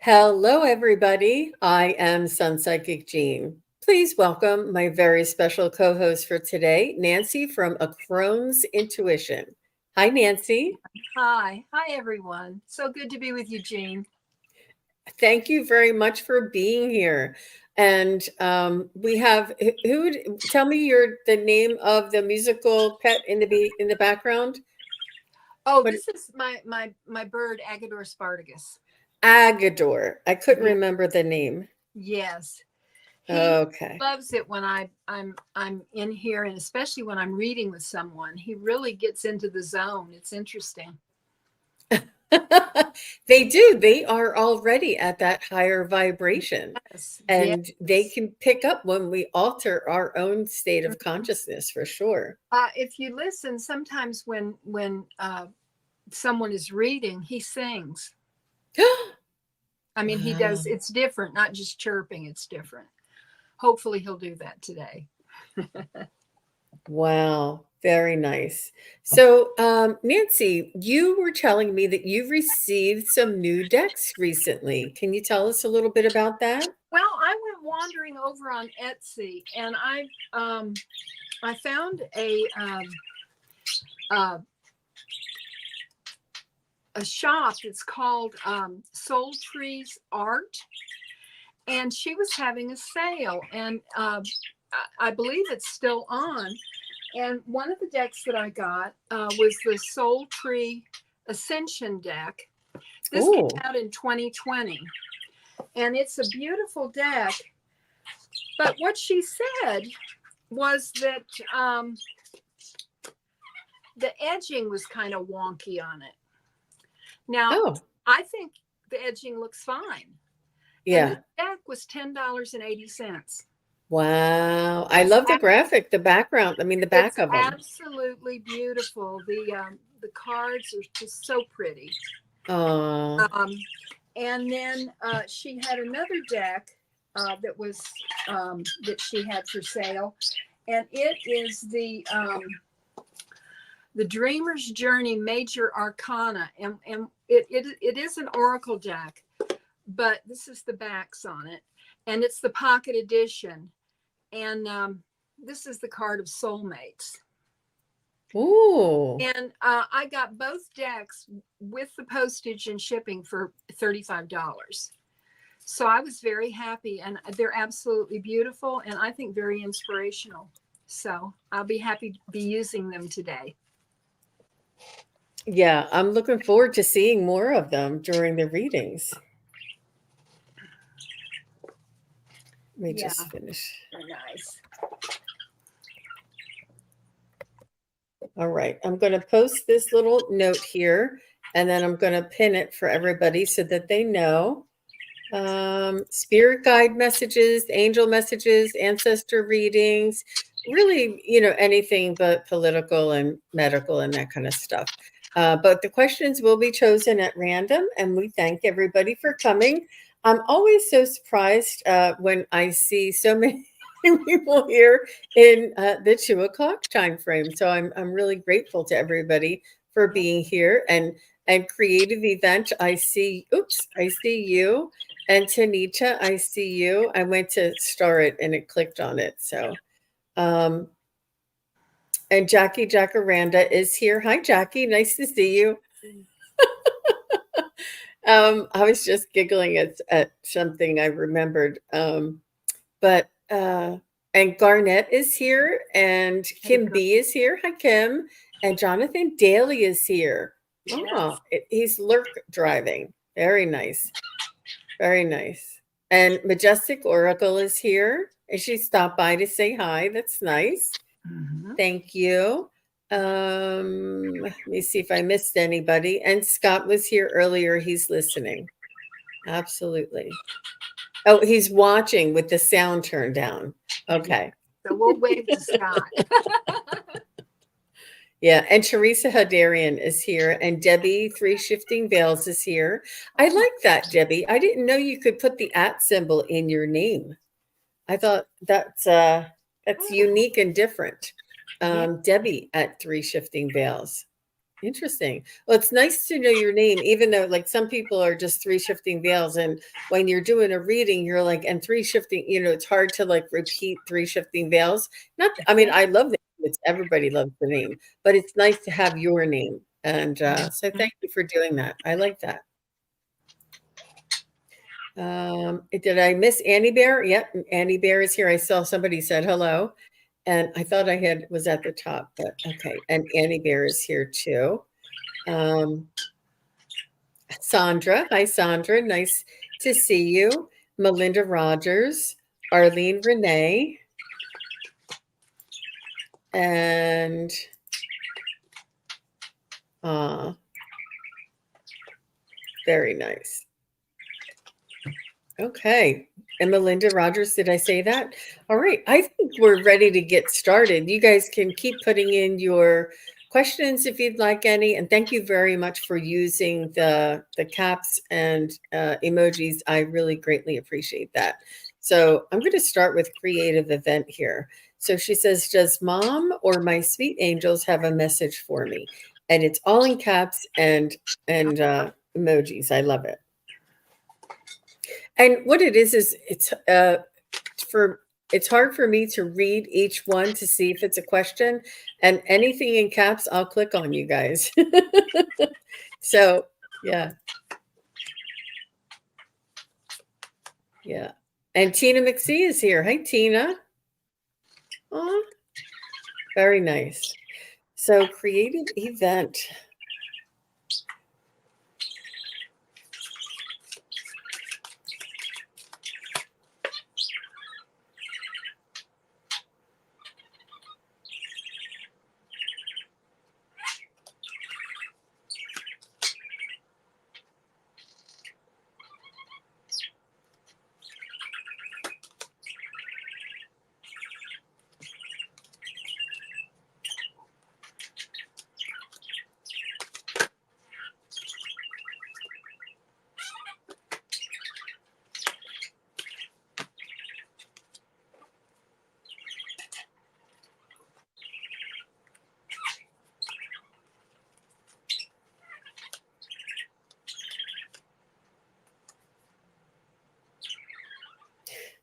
Hello, everybody. I am Sun Psychic Jean. Please welcome my very special co host for today, Nancy from A Crone's Intuition. Hi, Nancy. Hi everyone. So good to be with you, Jean. Thank you very much for being here. And we have who tell me the name of the musical pet in the background. Oh, What this is my bird Agador spartacus. Agador. I couldn't Yeah. remember the name. Yes, he Okay. loves it when I'm in here, and especially when I'm reading with someone. He really gets into the zone. It's interesting. They do. They are already at that higher vibration, Yes, and they yes. can pick up when we alter our own state of consciousness for sure. If you listen, sometimes when someone is reading, he sings. I mean, he Wow. does. It's different, not just chirping. It's different. Hopefully, he'll do that today. Wow. Very nice. So, Nancy, you were telling me that you've received some new decks recently. Can you tell us a little bit about that? Well, I went wandering over on Etsy, and I found uh, a shop that's called Soul Trees Art, and she was having a sale, and I believe it's still on. And one of the decks that I got was the Soul Tree Ascension deck. This came Oh, out in 2020, and it's a beautiful deck. But what she said was that the edging was kind of wonky on it. Now, oh, I think the edging looks fine. And the yeah. deck was $10.80. Wow. I It's love the graphic, the background. I mean, the back it's of them. absolutely beautiful. The cards are just so pretty. Oh, Um, and then she had another deck that she had for sale, and it is the Dreamer's Journey Major Arcana, and it is an Oracle deck, but this is the backs on it, and it's the pocket edition, and this is the card of soulmates. ooh. And I got both decks with the postage and shipping for $35. So I was very happy, and they're absolutely beautiful, and I think very inspirational. So I'll be happy to be using them today. Yeah, I'm looking forward to seeing more of them during the readings. Let me Yeah, just finish. they're nice. All right, I'm going to post this little note here, and then I'm going to pin it for everybody so that they know. Spirit guide messages, angel messages, ancestor readings, really, anything but political and medical and that kind of stuff. But the questions will be chosen at random, and we thank everybody for coming. I'm always so surprised when I see so many people here in the 2 o'clock time frame. So I'm really grateful to everybody for being here and creative event. I see you. And Tanita, I see you. I went to star it and it clicked on it. So, um, and Jackie Jacaranda is here. Hi, Jackie. Nice to see you. I was just giggling at something I remembered. But and Garnett is here, and Hey, Kim B is here. Hi, Kim. And Jonathan Daly is here. Oh, yes. he's lurk driving. Very nice. Very nice. And Majestic Oracle is here. And she stopped by to say hi. That's nice. Mhm. Thank you. Let me see if I missed anybody. And Scott was here earlier. He's listening. Absolutely. Oh, he's watching with the sound turned down. Yeah. Okay. So we'll wave to Scott. Yeah. And Teresa Hadarian is here. And Debbie Three Shifting Veils is here. I Oh my. like that, Debbie. I didn't know you could put the at symbol in your name. I thought that's Oh, unique and different. yeah. Debbie at Three Shifting Veils. Interesting. Well, it's nice to know your name, even though like some people are just three shifting veils. And when you're doing a reading, you're like, and three shifting, it's hard to like repeat three shifting veils. Not, I mean, I love the name. It's everybody loves the name, but it's nice to have your name. And so thank you for doing that. I like that. Did I miss Annie Bear? Yep, Annie Bear is here. I saw somebody said hello, and I thought I was at the top, but okay. And Annie Bear is here too. Sandra, hi Sandra, nice to see you. Melinda Rogers, Arlene Renee, and very nice. Okay. And Melinda Rogers, did I say that? All right. I think we're ready to get started. You guys can keep putting in your questions if you'd like any. And thank you very much for using the caps and emojis. I really greatly appreciate that. So I'm going to start with creative event here. So she says, does mom or my sweet angels have a message for me? And it's all in caps and emojis. I love it. And what it is it's hard for me to read each one to see if it's a question, and anything in caps, I'll click on, you guys. So, yeah. Yeah. And Tina McSee is here. Hi, Tina. Oh, very nice. So, creative event.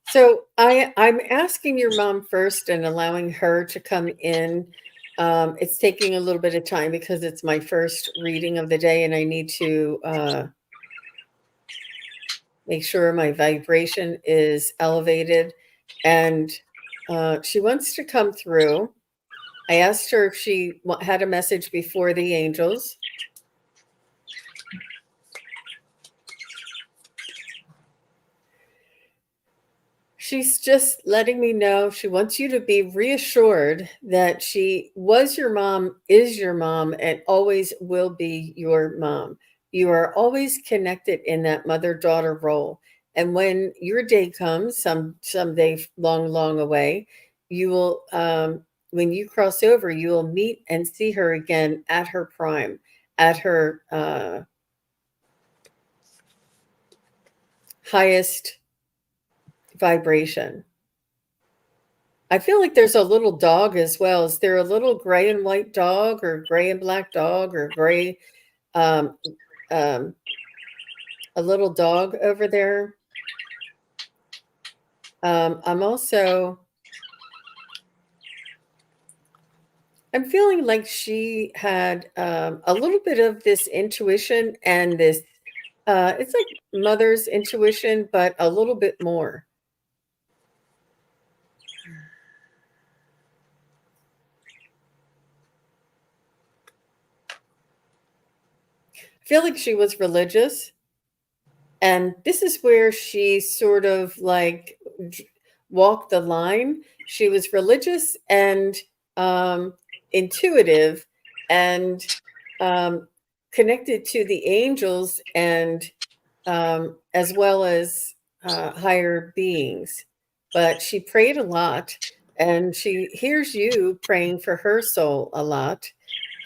So I'm asking your mom first and allowing her to come in. It's taking a little bit of time because it's my first reading of the day, and I need to make sure my vibration is elevated. And she wants to come through. I asked her if she had a message before the angels. She's just letting me know she wants you to be reassured that she was your mom, is your mom, and always will be your mom. You are always connected in that mother-daughter role. And when your day comes, someday long, long away, you will, when you cross over, you will meet and see her again at her prime, at her highest vibration. I feel like there's a little dog as well. Is there a little gray and white dog, or gray and black dog, or gray, um, a little dog over there? I'm feeling like she had a little bit of this intuition and this, it's like mother's intuition, but a little bit more. I feel like she was religious, and this is where she sort of like walked the line. She was religious and intuitive, and connected to the angels, and as well as higher beings. But she prayed a lot, and she hears you praying for her soul a lot.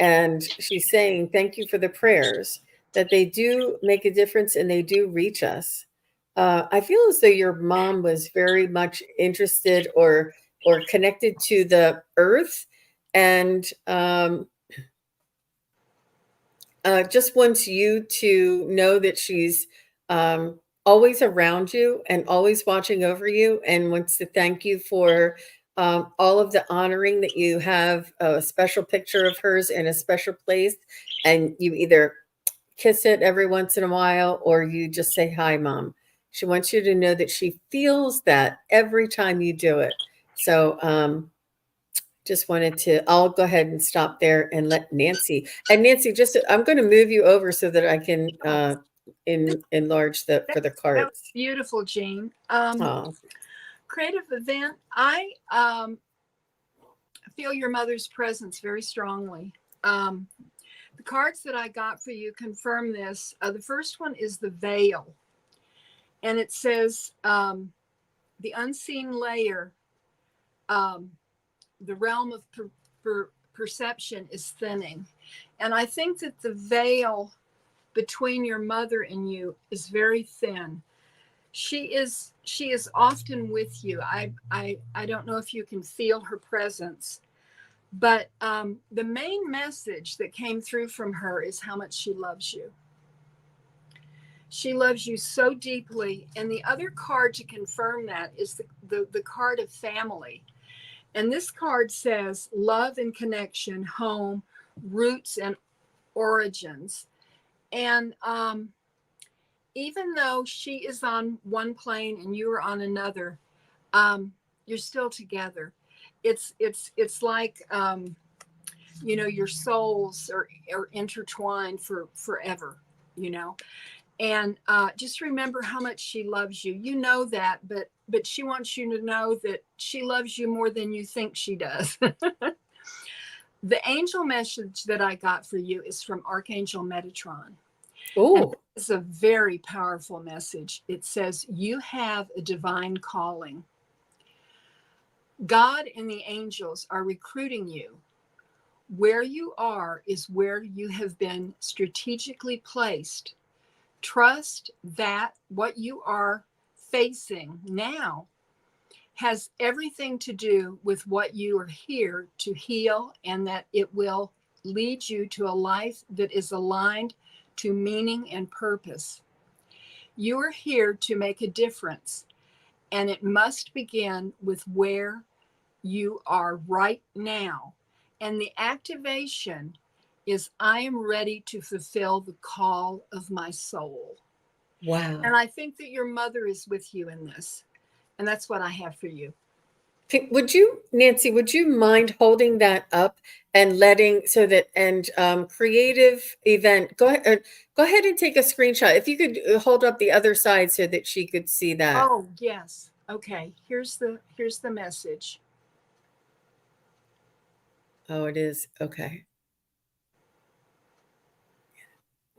And she's saying, thank you for the prayers, that they do make a difference and they do reach us. I feel as though your mom was very much interested or connected to the earth, and just wants you to know that she's always around you and always watching over you, and wants to thank you for all of the honoring that you have a special picture of hers in a special place, and you either kiss it every once in a while or you just say, "Hi, Mom." She wants you to know that she feels that every time you do it. So, just wanted to, I'll go ahead and stop there and let Nancy. And Nancy, just I'm going to move you over so that I can Oh, enlarge for the that was cards. beautiful, Jean. Oh, Creative event. I feel your mother's presence very strongly. The cards that I got for you confirm this. The first one is the veil, and it says the unseen layer, the realm of perception is thinning. And I think that the veil between your mother and you is very thin. She is often with you. I don't know if you can feel her presence, but the main message that came through from her is how much she loves you. She loves you so deeply. And the other card to confirm that is the card of family. And this card says love and connection, home, roots and origins. And even though she is on one plane and you are on another, you're still together. It's like your souls are intertwined for forever, you know. And just remember how much she loves you. You know that, but she wants you to know that she loves you more than you think she does. The angel message that I got for you is from Archangel Metatron. And oh, it's a very powerful message. It says, you have a divine calling. God and the angels are recruiting you. Where you are is where you have been strategically placed. Trust that what you are facing now has everything to do with what you are here to heal, and that it will lead you to a life that is aligned to meaning and purpose. You are here to make a difference, and it must begin with where you are right now. And the activation is, I am ready to fulfill the call of my soul. And wow. I think that your mother is with you in this. And that's what I have for you. Would you, Nancy, would you mind holding that up and letting so that and creative event, go ahead and take a screenshot. If you could hold up the other side so that she could see that. Oh, yes. Okay. Here's the message. Oh, it is. Okay.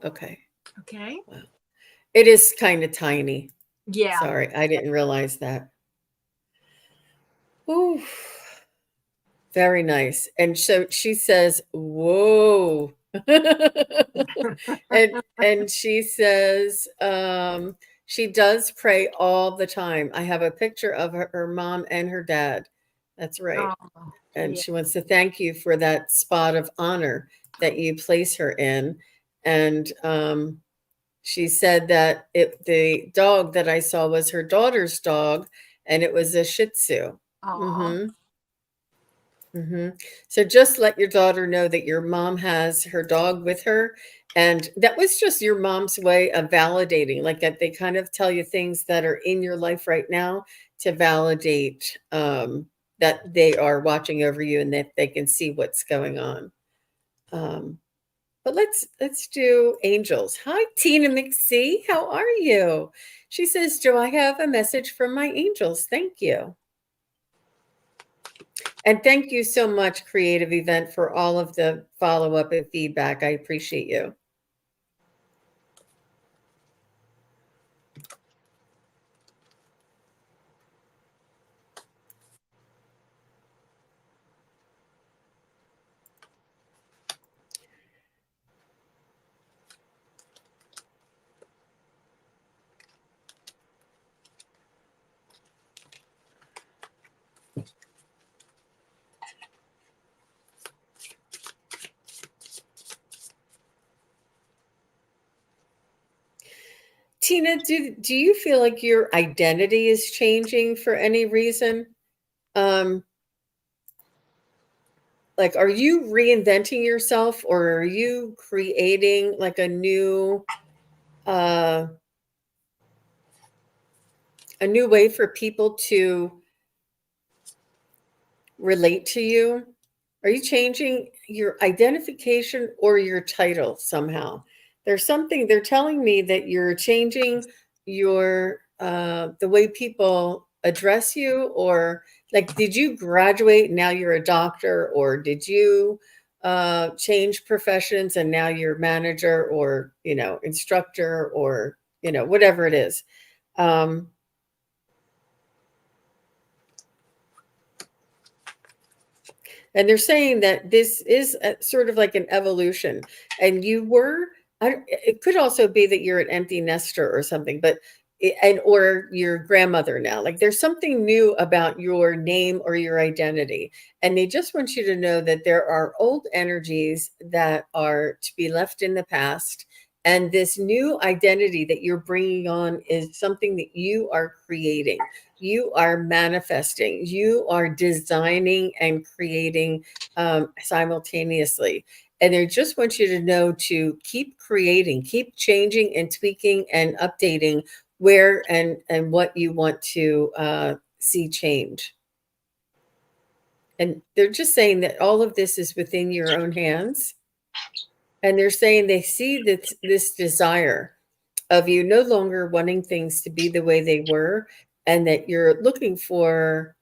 Okay. Okay. Wow. It is kind of tiny. Yeah. Sorry, I didn't realize that. Ooh, very nice. And so she says, "Whoa." And she says, she does pray all the time. I have a picture of her mom and her dad. That's right. Oh, And yeah. she wants to thank you for that spot of honor that you place her in. And she said that the dog that I saw was her daughter's dog, and it was a Shih Tzu. Oh, Mm-hmm. Mm-hmm. So just let your daughter know that your mom has her dog with her. And that was just your mom's way of validating, like that they kind of tell you things that are in your life right now to validate that they are watching over you and that they can see what's going on. Um, but let's do angels. Hi, Tina McSee. How are you? She says, "Do I have a message from my angels?" Thank you. And thank you so much, Creative Event, for all of the follow up and feedback. I appreciate you. Tina, do you feel like your identity is changing for any reason? Um, like, are you reinventing yourself, or are you creating like uh, a new way for people to relate to you? Are you changing your identification or your title somehow? There's something they're telling me that you're changing your the way people address you, or like, did you graduate and now you're a doctor, or did you change professions and now you're manager, or instructor, or whatever it is. Um, And they're saying that this is sort of like an evolution. And it could also be that you're an empty nester or something, or your grandmother now. Like, there's something new about your name or your identity. And they just want you to know that there are old energies that are to be left in the past. And this new identity that you're bringing on is something that you are creating, you are manifesting, you are designing and creating simultaneously. And they just want you to know to keep creating, keep changing and tweaking and updating where and what you want to see change. And they're just saying that all of this is within your own hands. And they're saying they see this desire of you no longer wanting things to be the way they were, and that you're looking for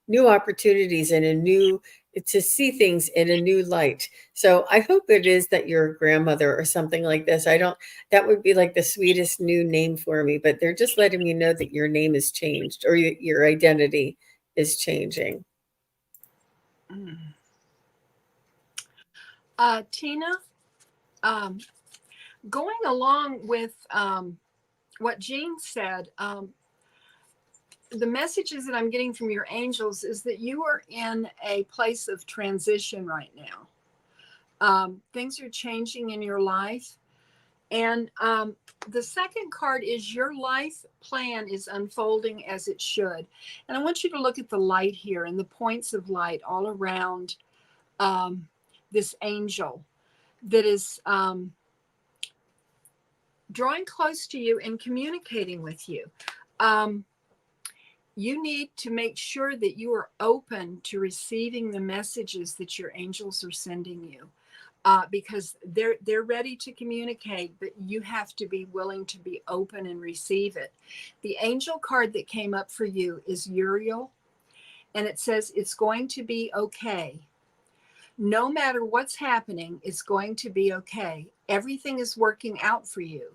new opportunities and to see things in a new light. So I hope it is that you're a grandmother or something like this. I don't, that would be like the sweetest new name for me, but they're just letting me know that your name has changed, or your identity is changing. Tina, going along with what Jean said, the messages that I'm getting from your angels is that you are in a place of transition right now. Things are changing in your life. And the second card is your life plan is unfolding as it should. And I want you to look at the light here and the points of light all around this angel that is drawing close to you and communicating with you. You need to make sure that you are open to receiving the messages that your angels are sending you, because they're ready to communicate, but you have to be willing to be open and receive it. The angel card that came up for you is Uriel, and it says it's going to be okay. No matter what's happening, it's going to be okay. Everything is working out for you.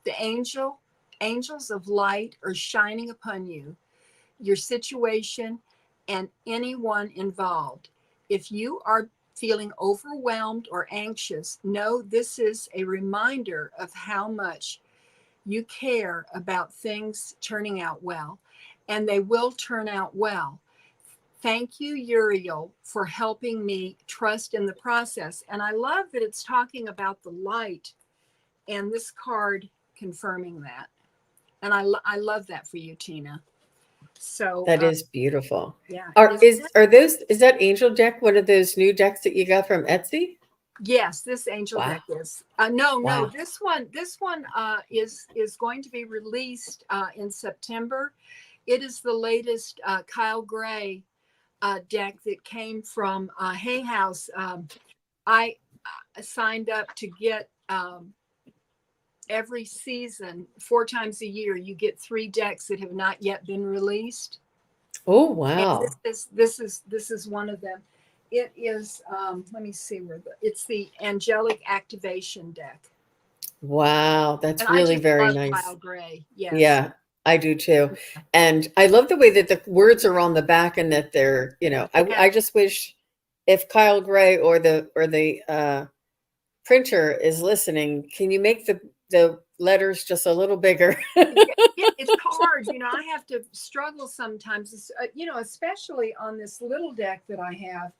The angels of light are shining upon you, your situation, and anyone involved. If you are feeling overwhelmed or anxious, know this is a reminder of how much you care about things turning out well, and they will turn out well. Thank you, Uriel, for helping me trust in the process. And I love that it's talking about the light and this card confirming that. And I love that for you, Tina. So That is beautiful. yeah. Is that angel deck one of those new decks that you got from Etsy? Yes, this angel Wow. deck is. No, Wow. this one is going to be released in September. It is the latest Kyle Gray deck that came from Hay House. I signed up to get every season, 4 times a year, you get 3 decks that have not yet been released. Oh, And wow. this is one of them. It is let me see it's the angelic activation deck. Wow, that's And I really just very love nice. Kyle Gray. Yes. Yeah, I do too. And I love the way that the words are on the back, and that they're, I just wish, if Kyle Gray or the printer is listening, can you make the letters just a little bigger? It's hard. I have to struggle sometimes, especially on this little deck that I have.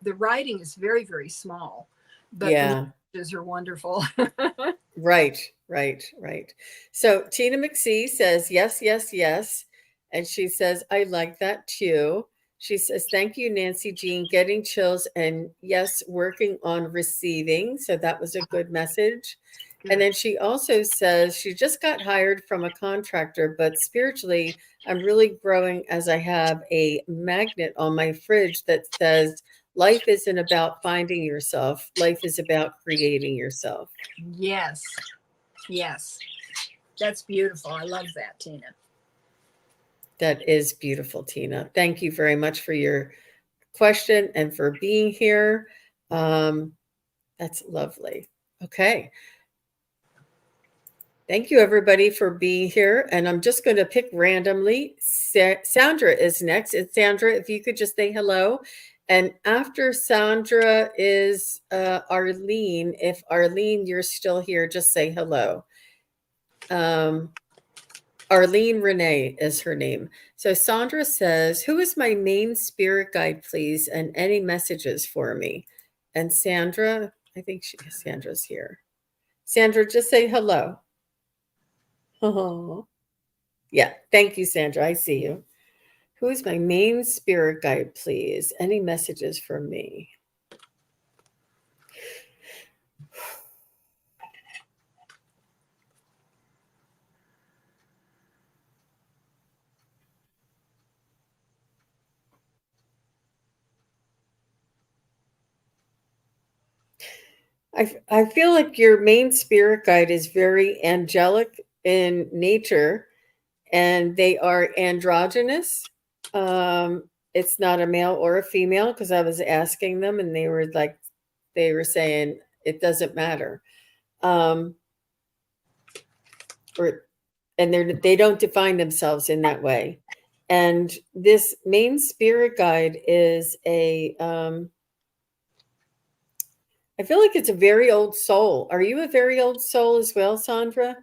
The writing is very, very small, but Yeah. messages are wonderful. Right, right, right. So Tina McSee says, yes, yes, yes. And she says, I like that too. She says, thank you, Nancy Jean, getting chills and yes, working on receiving. So that was a good message. And Good. then she also says she just got hired from a contractor, but spiritually, I'm really growing as I have a magnet on my fridge that says, life isn't about finding yourself, life is about creating yourself. Yes. Yes. That's beautiful. I love that, Tina. That is beautiful, Tina. Thank you very much for your question and for being here. That's lovely. Okay. Thank you, everybody, for being here. And I'm just going to pick randomly. Sandra is next. It's Sandra, if you could just say hello. And after Sandra is Arlene. If Arlene, you're still here, just say hello. Arlene Renee is her name. So Sandra says, who is my main spirit guide, please? And any messages for me? And Sandra, I think Sandra's here. Sandra, just say hello. Oh, yeah. Thank you, Sandra. I see you. Who is my main spirit guide, please? Any messages for me? I feel like your main spirit guide is very angelic in nature, and they are androgynous. It's not a male or a female, because I was asking them and they were saying it doesn't matter. Or and they don't define themselves in that way. And this main spirit guide is I feel like it's a very old soul. Are you a very old soul as well, Sandra?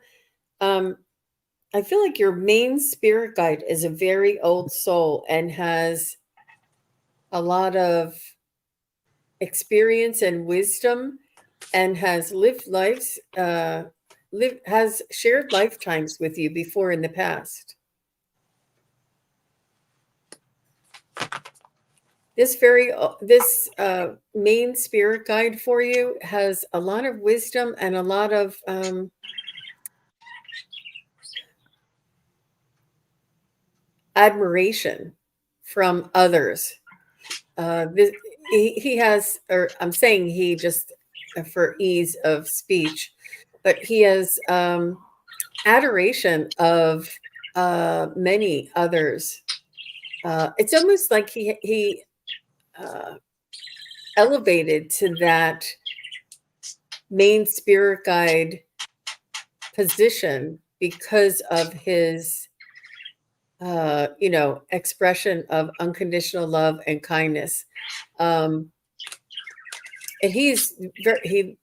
I feel like your main spirit guide is a very old soul and has a lot of experience and wisdom and has lived lives, has shared lifetimes with you before in the past. This main spirit guide for you has a lot of wisdom and a lot of admiration from others. He has, or I'm saying he just for ease of speech, but he has adoration of many others. It's almost like he elevated to that main spirit guide position because of his expression of unconditional love and kindness. And he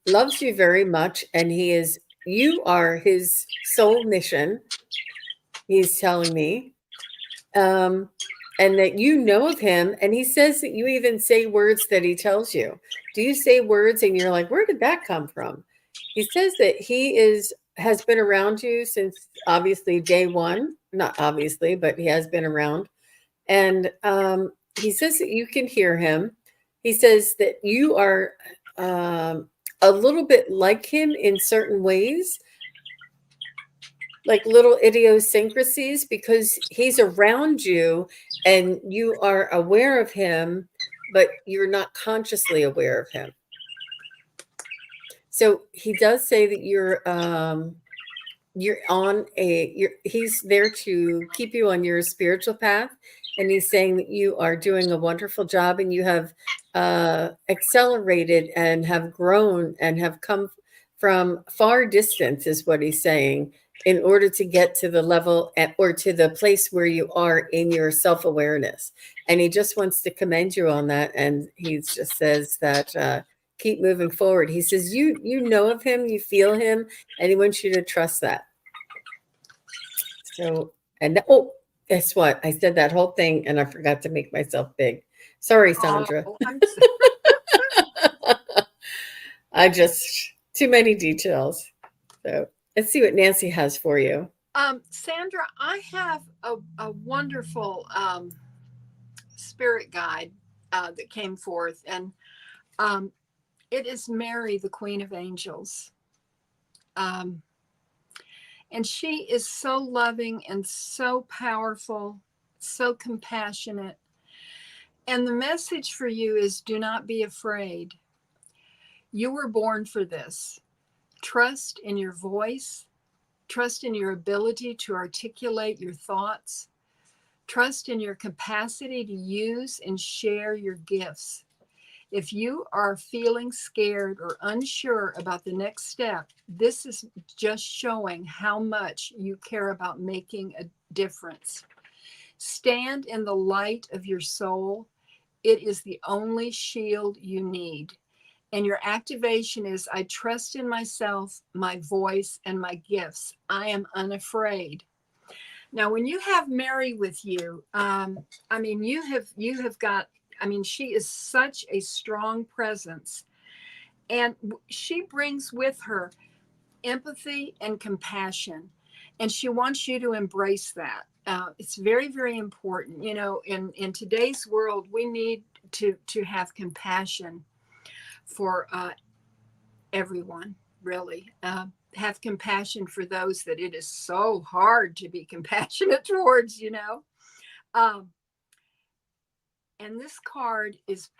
loves you very much, and you are his soul mission, he's telling me. And that you know of him, and he says that you even say words that he tells you. Do you say words and you're like, where did that come from? He says that has been around you since obviously day one. Not obviously, but he has been around. And he says that you can hear him. He says that you are a little bit like him in certain ways, like little idiosyncrasies, because he's around you and you are aware of him, but you're not consciously aware of him. So he does say that he's there to keep you on your spiritual path. And he's saying that you are doing a wonderful job, and you have accelerated and have grown and have come from far distance, is what he's saying, in order to get to the level or to the place where you are in your self-awareness. And he just wants to commend you on that. And he just says that keep moving forward. He says, you know of him, you feel him, and he wants you to trust that. So, guess what? I said that whole thing and I forgot to make myself big. Sorry, Sandra. Oh, Too many details. So let's see what Nancy has for you. Sandra, I have a wonderful spirit guide that came forth, and it is Mary, the Queen of Angels. And she is so loving and so powerful, so compassionate. And the message for you is, do not be afraid. You were born for this. Trust in your voice. Trust in your ability to articulate your thoughts. Trust in your capacity to use and share your gifts. If you are feeling scared or unsure about the next step, this is just showing how much you care about making a difference. Stand in the light of your soul. It is the only shield you need. And your activation is, I trust in myself, my voice, and my gifts. I am unafraid. Now, when you have Mary with you, you have got, she is such a strong presence, and she brings with her empathy and compassion, and she wants you to embrace that. It's very, very important. You know, in today's world, we need to have compassion for everyone, really. Have compassion for those that it is so hard to be compassionate towards, you know. And this card is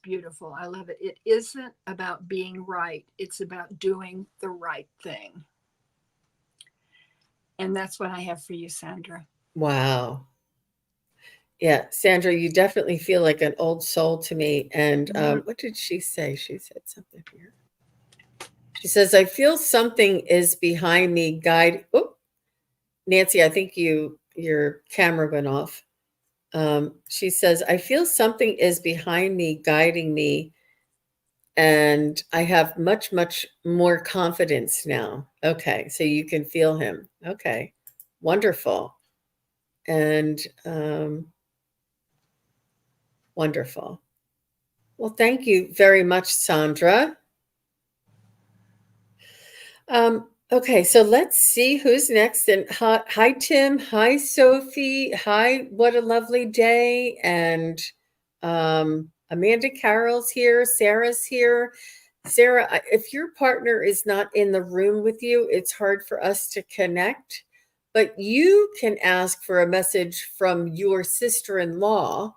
beautiful. I love it. It isn't about being right. It's about doing the right thing. And that's what I have for you, Sandra. Wow. Yeah, Sandra, you definitely feel like an old soul to me. And what did she say? She said something here. She says, I feel something is behind me, guide. Oh, Nancy, I think your camera went off. She says, I feel something is behind me, guiding me, and I have much, much more confidence now. Okay, so you can feel him. Okay, wonderful. And wonderful. Well, thank you very much, Sandra. Okay, so let's see who's next. And hi, Tim. Hi, Sophie. Hi, what a lovely day. And Amanda Carroll's here. Sarah's here. Sarah, if your partner is not in the room with you, it's hard for us to connect. But you can ask for a message from your sister-in-law,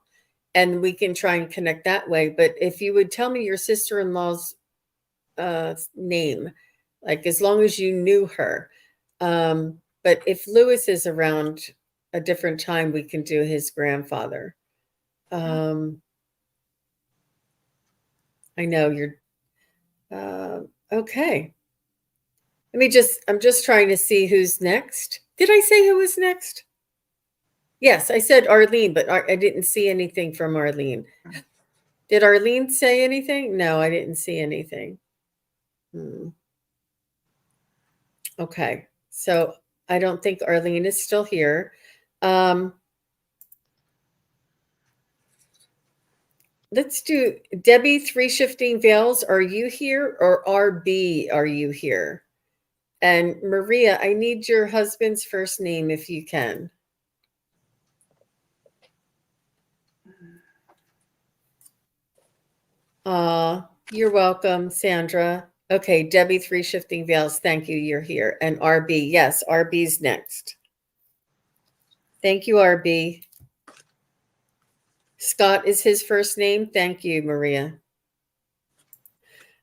and we can try and connect that way. But if you would tell me your sister-in-law's name, like as long as you knew her. But if Lewis is around a different time, we can do his grandfather. I know you're okay. I'm just trying to see who's next. Did I say who was next? Yes, I said Arlene, but I didn't see anything from Arlene. Did Arlene say anything? No, I didn't see anything. Okay, so I don't think Arlene is still here. Let's do Debbie, 3 Shifting Veils. Are you here, or RB, are you here? And Maria, I need your husband's first name if you can. You're welcome, Sandra. Okay, Debbie, 3 Shifting Veils. Thank you. You're here. And RB, yes, RB's next. Thank you, RB. Scott is his first name. Thank you, Maria.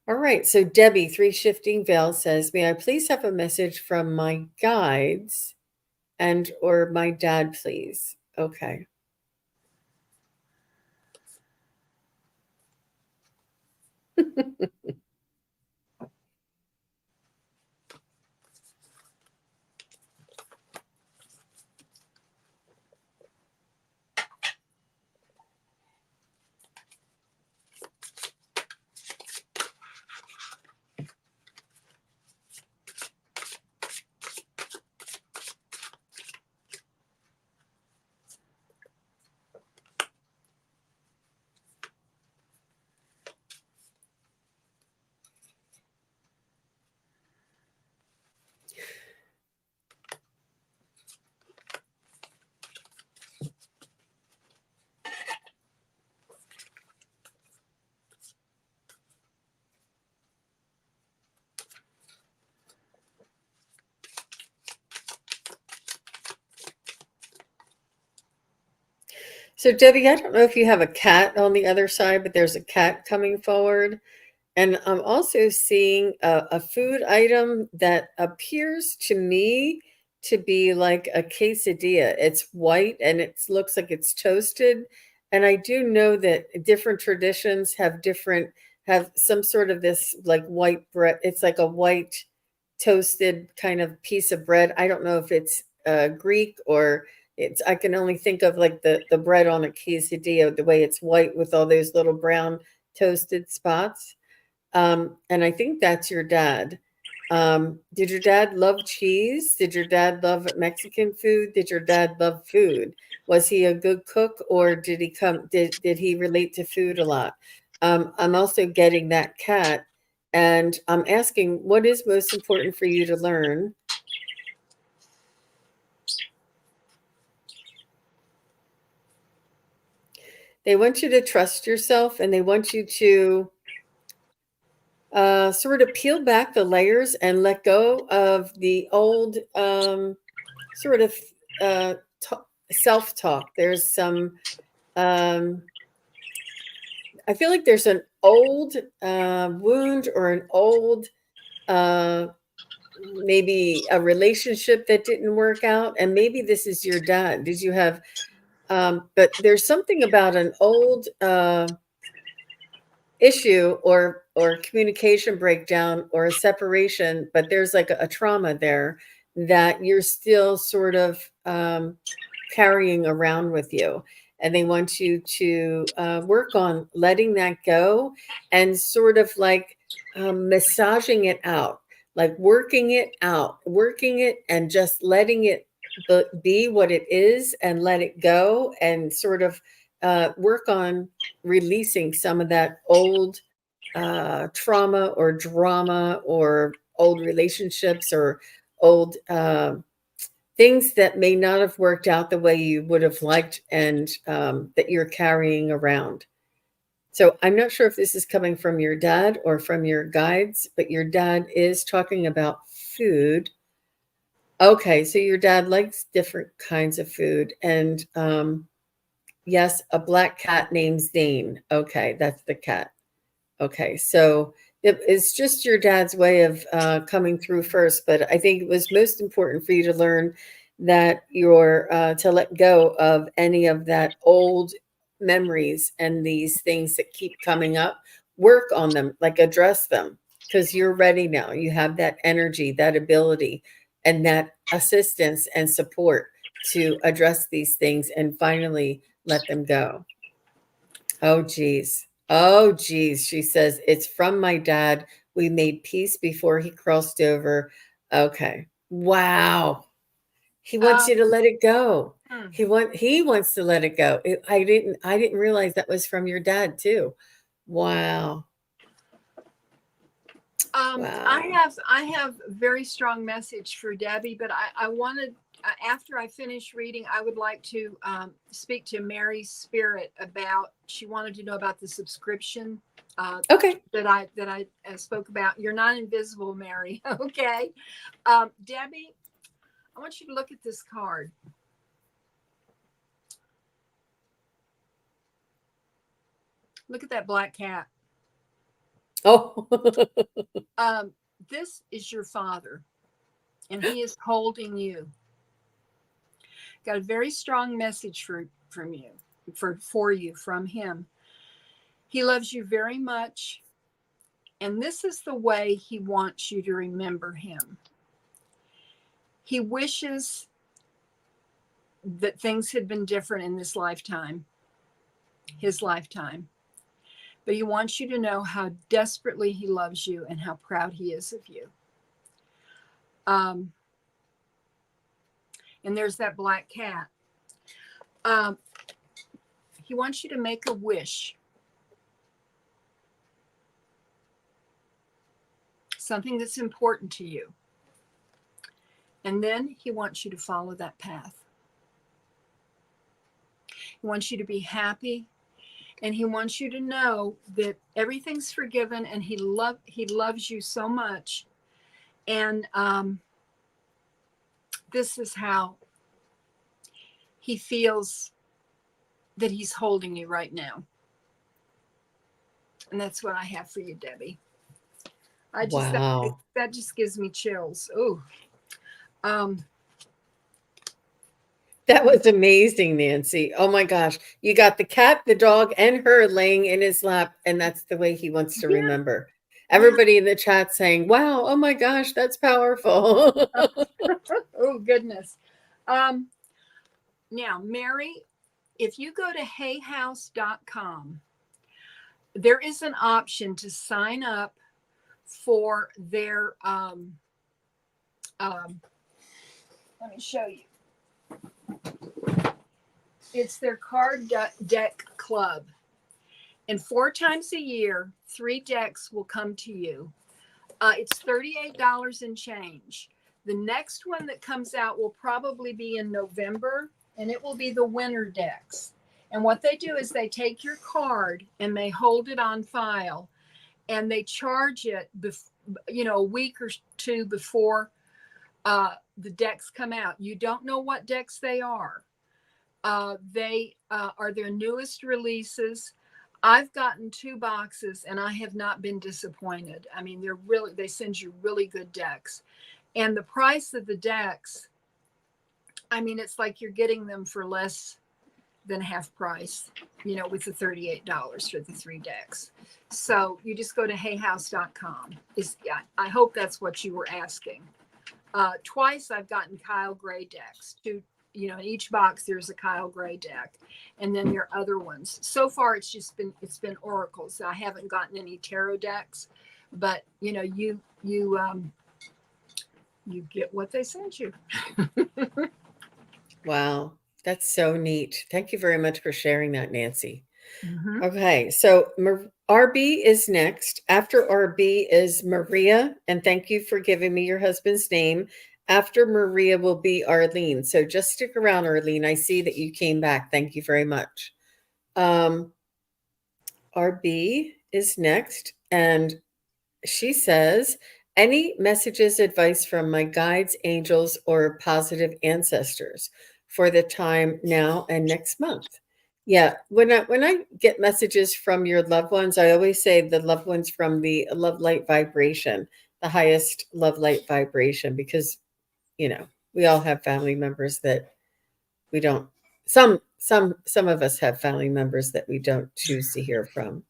All right, so Debbie, 3 Shifting Veils says, may I please have a message from my guides and or my dad, please? Okay. So Debbie, I don't know if you have a cat on the other side, but there's a cat coming forward. And I'm also seeing a food item that appears to me to be like a quesadilla. It's white and it looks like it's toasted. And I do know that different traditions have some sort of this like white bread. It's like a white toasted kind of piece of bread. I don't know if it's Greek or I can only think of like the bread on a quesadilla, the way it's white with all those little brown toasted spots. And I think that's your dad. Did your dad love cheese? Did your dad love Mexican food? Did your dad love food? Was he a good cook, or did he relate to food a lot? I'm also getting that cat, and I'm asking what is most important for you to learn. They want you to trust yourself, and they want you to sort of peel back the layers and let go of the old sort of uh, self-talk. There's some, I feel like there's an old wound or an old, uh, maybe a relationship that didn't work out. And maybe this is your dad. Did you have, but there's something about an old, issue or communication breakdown or a separation, but there's like a trauma there that you're still sort of carrying around with you, and they want you to work on letting that go and sort of like massaging it out, like working it out, working it and just letting it be what it is and let it go, and sort of work on releasing some of that old trauma or drama or old relationships or old things that may not have worked out the way you would have liked, and that you're carrying around. So I'm not sure if this is coming from your dad or from your guides, but your dad is talking about food. Okay, so your dad likes different kinds of food. And yes, a black cat named Zane. Okay, that's the cat. Okay, so it's just your dad's way of coming through first, but I think it was most important for you to learn that you're to let go of any of that old memories and these things that keep coming up. Work on them, like address them, because you're ready now. You have that energy, that ability, and that assistance and support to address these things and finally let them go. Oh, geez. Oh, geez. She says, it's from my dad. We made peace before he crossed over. Okay. Wow. He wants you to let it go. Hmm. He wants to let it go. I didn't realize that was from your dad too. Wow. Wow. I have a very strong message for Debbie, but I wanted, after I finish reading, I would like to speak to Mary's spirit about. She wanted to know about the subscription Okay. that I spoke about. You're not invisible, Mary. Okay, Debbie, I want you to look at this card. Look at that black cat. Oh. This is your father, and he is holding you. Got a very strong message from you, for you from him. He loves you very much, and this is the way he wants you to remember him. He wishes that things had been different in this lifetime, his lifetime. But he wants you to know how desperately he loves you and how proud he is of you. And there's that black cat. He wants you to make a wish. Something that's important to you. And then he wants you to follow that path. He wants you to be happy. And he wants you to know that everything's forgiven, and he loves you so much. And this is how he feels that he's holding you right now. And that's what I have for you, Debbie. Wow. That just gives me chills. Ooh. That was amazing, Nancy. Oh my gosh. You got the cat, the dog, and her laying in his lap, and that's the way he wants to remember. Everybody in the chat saying, wow, oh my gosh, that's powerful. Oh, goodness. Now, Mary, if you go to hayhouse.com, there is an option to sign up for their, let me show you. It's their card deck club. And 4 times a year, 3 decks will come to you. It's $38 and change. The next one that comes out will probably be in November, and it will be the winter decks. And what they do is they take your card and they hold it on file, and they charge it, a week or 2 before the decks come out. You don't know what decks they are. They are their newest releases. I've gotten 2 boxes and I have not been disappointed. I mean, they send you really good decks. And the price of the decks, I mean, it's like you're getting them for less than half price, with the $38 for the 3 decks. So you just go to hayhouse.com. I hope that's what you were asking. Twice I've gotten Kyle Gray decks. In each box there's a Kyle Gray deck, and then there are other ones. So far it's been oracles. I haven't gotten any tarot decks, but you get what they sent you. Wow, that's so neat. Thank you very much for sharing that, Nancy. Mm-hmm. Okay, so RB is next. After RB is Maria, and thank you for giving me your husband's name. After Maria will be Arlene. So just stick around, Arlene. I see that you came back. Thank you very much. RB is next, and she says, any messages, advice from my guides, angels, or positive ancestors for the time now and next month? Yeah, when I get messages from your loved ones, I always say the loved ones from the love light vibration, the highest love light vibration, because we all have family members that we don't. Some of us have family members that we don't choose to hear from.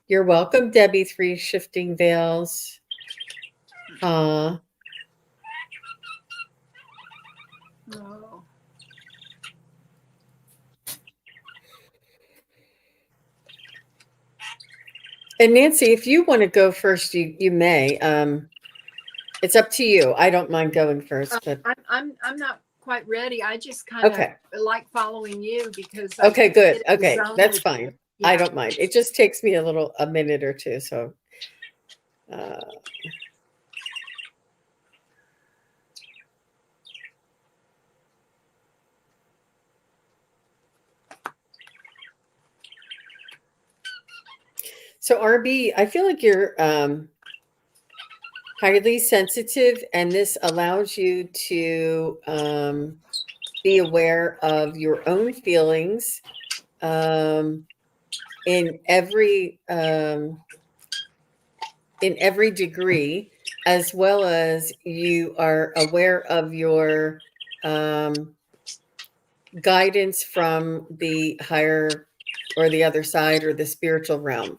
You're welcome, Debbie. 3 shifting veils. Oh. And Nancy, if you want to go first, you may. It's up to you. I don't mind going first, but I'm not quite ready. I just kind of like following you because okay, good. Okay, that's fine. Yeah. I don't mind. It just takes me a minute or 2. So so RB, I feel like you're highly sensitive, and this allows you to be aware of your own feelings in every degree, as well as you are aware of your guidance from the higher or the other side or the spiritual realm.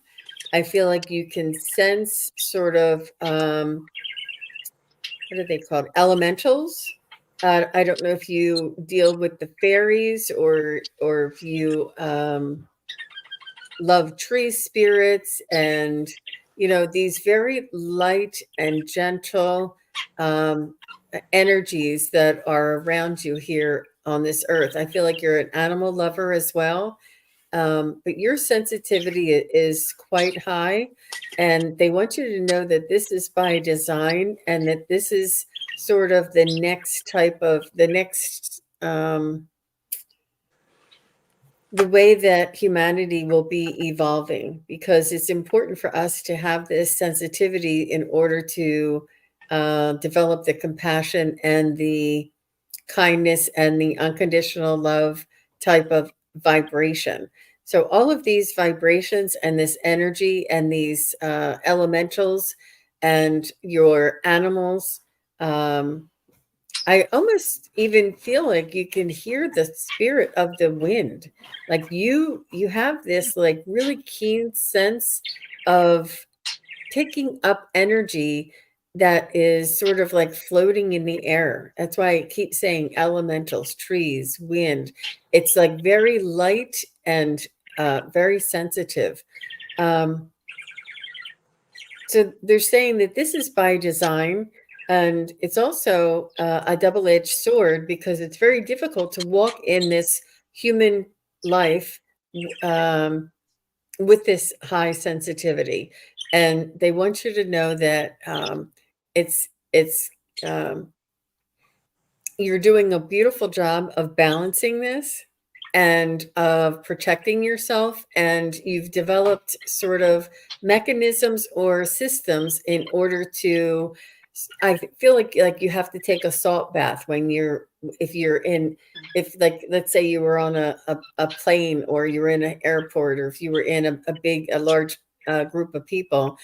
I feel like you can sense sort of what are they called? Elementals. I don't know if you deal with the fairies or if you love tree spirits and these very light and gentle energies that are around you here on this earth. I feel like you're an animal lover as well. But your sensitivity is quite high, and they want you to know that this is by design, and that this is sort of the next the way that humanity will be evolving, because it's important for us to have this sensitivity in order to develop the compassion and the kindness and the unconditional love type of vibration. So all of these vibrations and this energy and these elementals and your animals, I almost even feel like you can hear the spirit of the wind. Like you have this like really keen sense of picking up energy that is sort of like floating in the air. That's why I keep saying elementals, trees, wind. It's like very light and very sensitive. Um, so they're saying that this is by design, and it's also a double-edged sword because it's very difficult to walk in this human life um, with this high sensitivity. And they want you to know that it's um, you're doing a beautiful job of balancing this and of protecting yourself, and you've developed sort of mechanisms or systems in order to, I feel like you have to take a salt bath when you're, if you're in, if like let's say you were on a plane, or you're in an airport, or if you were in a large group of people,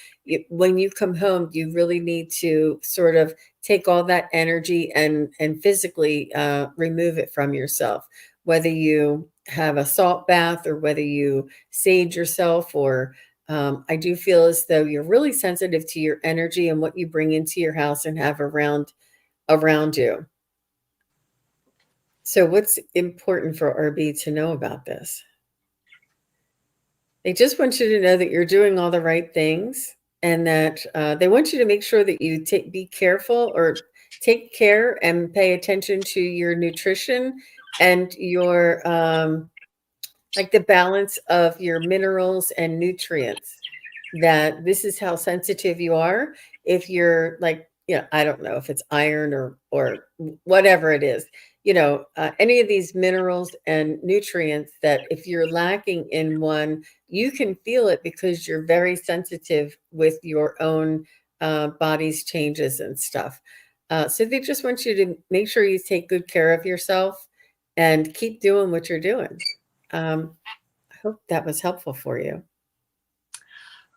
when you come home you really need to sort of take all that energy and physically remove it from yourself, whether you have a salt bath or whether you sage yourself, or I do feel as though you're really sensitive to your energy and what you bring into your house and have around you. So what's important for RB to know about this? They just want you to know that you're doing all the right things, and that they want you to make sure that you be careful, or take care and pay attention to your nutrition and your like the balance of your minerals and nutrients. That this is how sensitive you are. If you're like, I don't know if it's iron or whatever it is, any of these minerals and nutrients, that if you're lacking in one, you can feel it because you're very sensitive with your own body's changes and stuff. So they just want you to make sure you take good care of yourself and keep doing what you're doing. I hope that was helpful for you.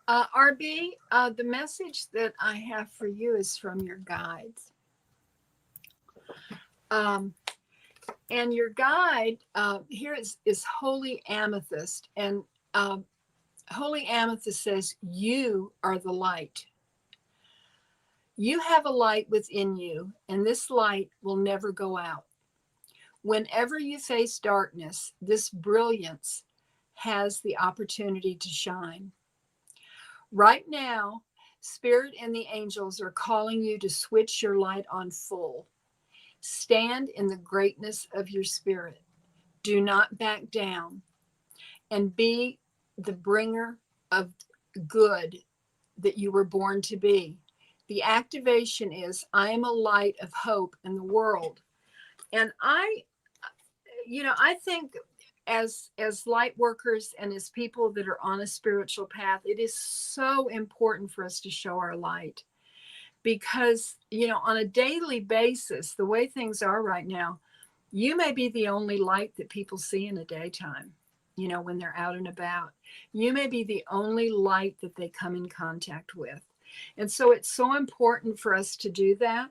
RB, the message that I have for you is from your guides. And your guide here is Holy Amethyst. And Holy Amethyst says, you are the light. You have a light within you, and this light will never go out. Whenever you face darkness, this brilliance has the opportunity to shine. Right now, Spirit and the angels are calling you to switch your light on full. Stand in the greatness of your spirit. Do not back down, and be the bringer of good that you were born to be. The activation is, I am a light of hope in the world. And I think as light workers and as people that are on a spiritual path, it is so important for us to show our light, because on a daily basis, the way things are right now, you may be the only light that people see in the daytime. When they're out and about, you may be the only light that they come in contact with. And so it's so important for us to do that.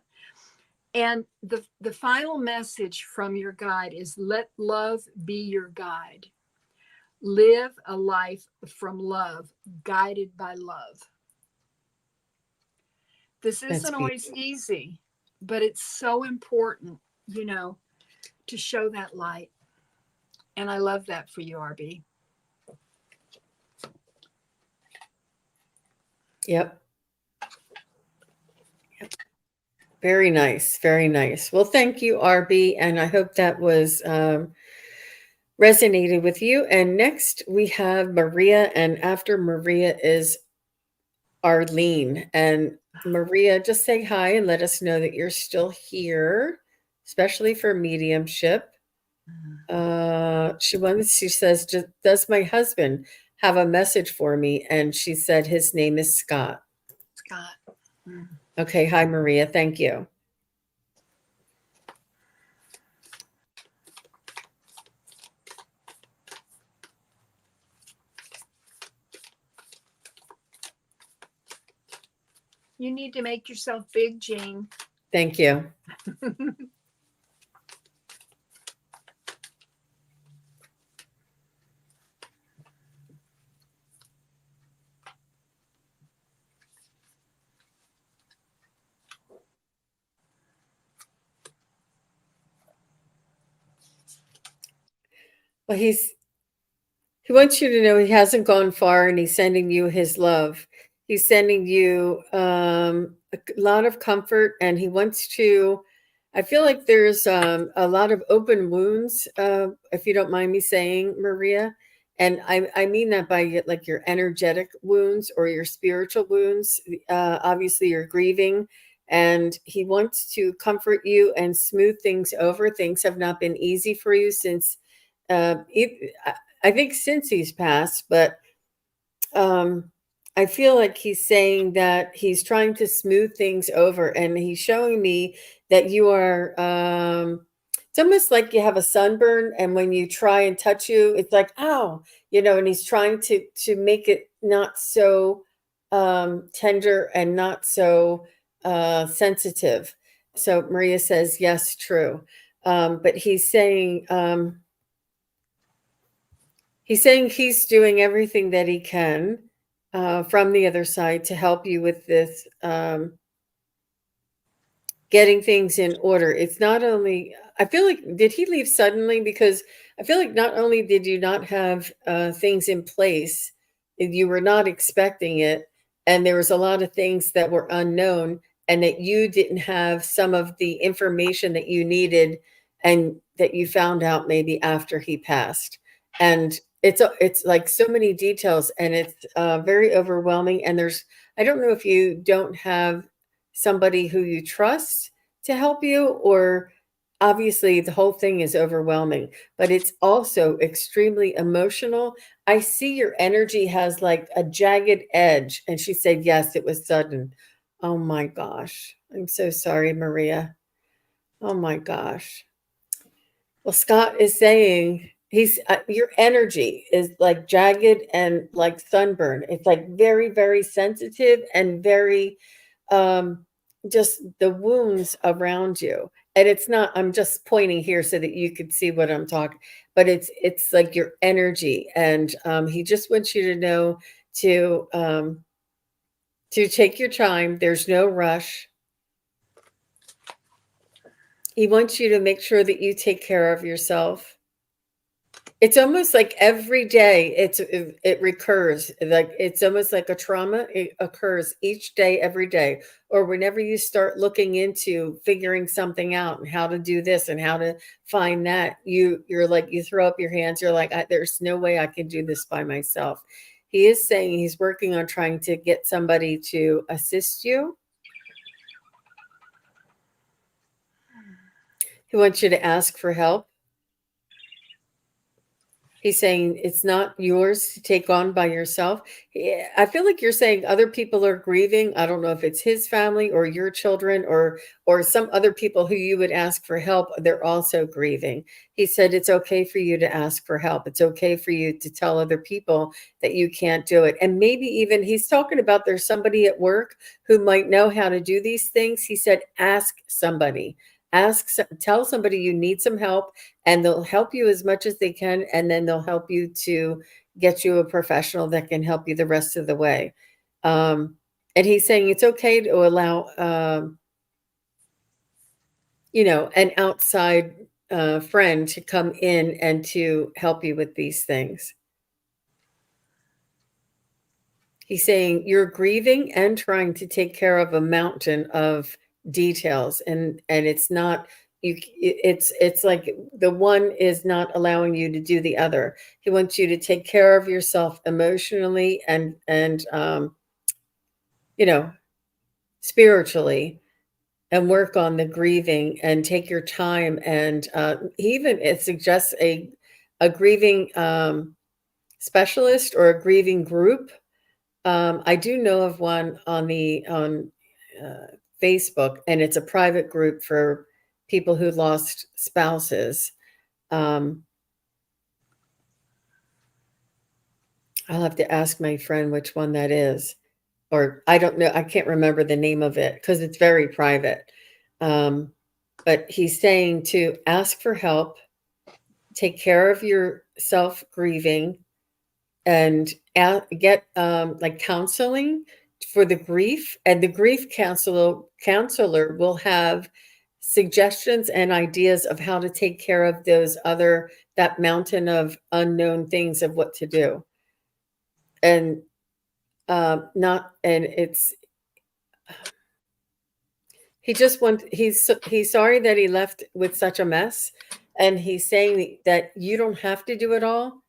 And the final message from your guide is, let love be your guide. Live a life from love, guided by love. This isn't always easy, but it's so important, to show that light. And I love that for you, RB. Yep. Very nice. Very nice. Well, thank you, RB. And I hope that was resonated with you. And next we have Maria. And after Maria is Arlene. And Maria, just say hi and let us know that you're still here, especially for mediumship. She says, does my husband have a message for me? And she said his name is Scott. Scott. Okay. Hi, Maria. Thank you. You need to make yourself big, Jean. Thank you. Well, he wants you to know he hasn't gone far, and he's sending you his love. He's sending you a lot of comfort, and he wants to. I feel like there's a lot of open wounds, if you don't mind me saying, Maria. And I mean that by like your energetic wounds or your spiritual wounds. Obviously, you're grieving, and he wants to comfort you and smooth things over. Things have not been easy for you since I think since he's passed, but um, I feel like he's saying that he's trying to smooth things over, and he's showing me that you are. It's almost like you have a sunburn, and when you try and touch you, it's like ow, And he's trying to make it not so tender and not so sensitive. So Maria says yes, true, but he's saying. He's saying he's doing everything that he can from the other side to help you with this, getting things in order. It's not only, I feel like, did he leave suddenly? Because I feel like not only did you not have things in place, you were not expecting it, and there was a lot of things that were unknown, and that you didn't have some of the information that you needed, and that you found out maybe after he passed. And it's like so many details, and it's very overwhelming. And I don't know if you don't have somebody who you trust to help you, or obviously the whole thing is overwhelming, but it's also extremely emotional. I see your energy has like a jagged edge. And she said, yes, it was sudden. Oh my gosh. I'm so sorry, Maria. Oh my gosh. Well, Scott is saying your energy is like jagged and like sunburn. It's like very, very sensitive and very um just the wounds around you. And it's not, I'm just pointing here so that you could see what I'm talking, but it's like your energy. And he just wants you to know to take your time. There's no rush. He wants you to make sure that you take care of yourself. It's almost like every day it recurs. Like it's almost like a trauma. It occurs each day, every day, or whenever you start looking into figuring something out and how to do this and how to find that, you're like, you throw up your hands. You're like, there's no way I can do this by myself. He is saying he's working on trying to get somebody to assist you. He wants you to ask for help. He's saying it's not yours to take on by yourself. I feel like you're saying other people are grieving. I don't know if it's his family or your children or some other people who you would ask for help. They're also grieving. He said it's okay for you to ask for help. It's okay for you to tell other people that you can't do it. And maybe even he's talking about there's somebody at work who might know how to do these things. He said, ask somebody. Tell somebody you need some help, and they'll help you as much as they can, and then they'll help you to get you a professional that can help you the rest of the way. And he's saying it's okay to allow an outside friend to come in and to help you with these things. He's saying you're grieving and trying to take care of a mountain of details, and it's not it's like the one is not allowing you to do the other. He wants you to take care of yourself emotionally and spiritually, and work on the grieving and take your time. And even it suggests a grieving specialist or a grieving group. I do know of one on Facebook, and it's a private group for people who lost spouses. I'll have to ask my friend which one that is, or I don't know, I can't remember the name of it because it's very private. But he's saying to ask for help, take care of your self grieving, and get like counseling for the grief. And the grief counselor will have suggestions and ideas of how to take care of that mountain of unknown things of what to do. And not, and it's, he's sorry that he left with such a mess. And he's saying that you don't have to do it all.